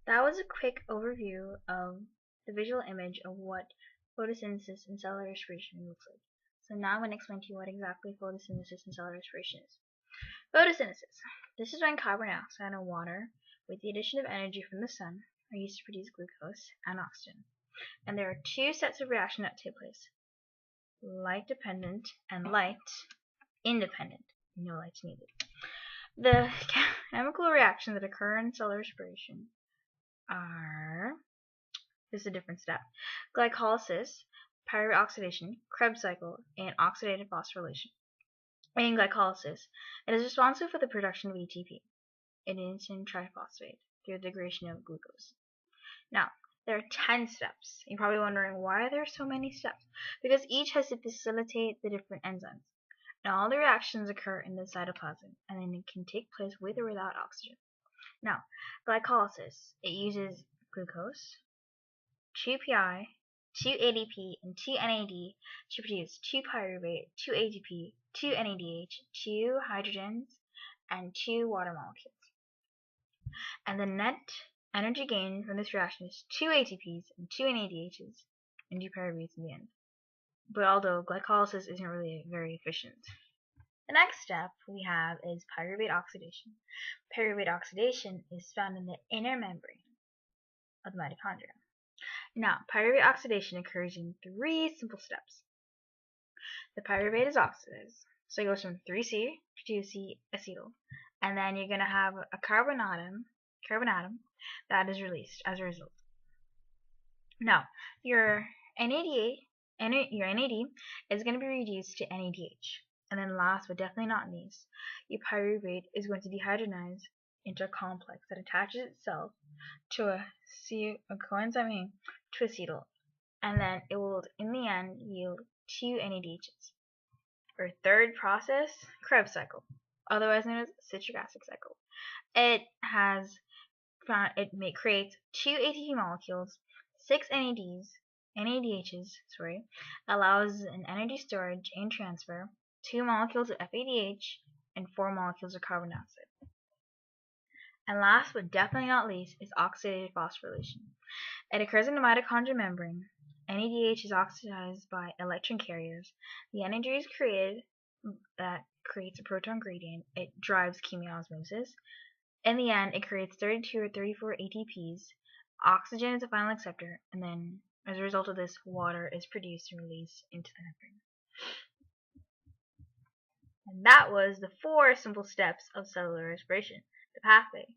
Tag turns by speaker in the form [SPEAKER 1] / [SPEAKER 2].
[SPEAKER 1] That was a quick overview of the visual image of what photosynthesis and cellular respiration looks like. So now I'm going to explain to you what exactly photosynthesis and cellular respiration is. Photosynthesis. This is when carbon dioxide and water, with the addition of energy from the sun, are used to produce glucose and oxygen. And there are two sets of reactions that take place. Light-dependent and light-independent. No lights needed. The chemical reactions that occur in cellular respiration are, this is a different step, glycolysis, pyruvate oxidation, Krebs cycle, and oxidative phosphorylation. In glycolysis, it is responsible for the production of ATP, adenosine triphosphate, through the degradation of glucose. Now, there are 10 steps. You're probably wondering why there are so many steps. Because each has to facilitate the different enzymes. Now, all the reactions occur in the cytoplasm, and then it can take place with or without oxygen. Now, glycolysis, it uses glucose, 2-PI, 2-ADP, and 2-NAD to produce 2-pyruvate, 2-ATP, 2-NADH, 2 hydrogens, and 2 water molecules. And the net energy gained from this reaction is 2 ATPs and 2 NADHs and 2 pyruvates in the end. But although glycolysis isn't really very efficient. The next step we have is pyruvate oxidation. Pyruvate oxidation is found in the inner membrane of the mitochondria. Now, pyruvate oxidation occurs in 3 simple steps. The pyruvate is oxidized, so it goes from 3C to 2C acetyl, and then you're going to have a carbon atom that is released as a result. Now, your NAD is going to be reduced to NADH. And then last but definitely not least, your pyruvate is going to dehydrogenase into a complex that attaches itself to a coenzyme to acetyl, and then it will in the end yield 2 NADHs. Our third process, Krebs cycle, otherwise known as citric acid cycle. It creates 2 ATP molecules, 6 NADHs, allows an energy storage and transfer, 2 molecules of FADH, and 4 molecules of carbon dioxide. And last but definitely not least is oxidative phosphorylation. It occurs in the mitochondrial membrane. NADH is oxidized by electron carriers. The energy is created that creates a proton gradient. It drives chemiosmosis. In the end, it creates 32 or 34 ATPs. Oxygen is the final acceptor, and then as a result of this, water is produced and released into the membrane. And that was the 4 simple steps of cellular respiration, the pathway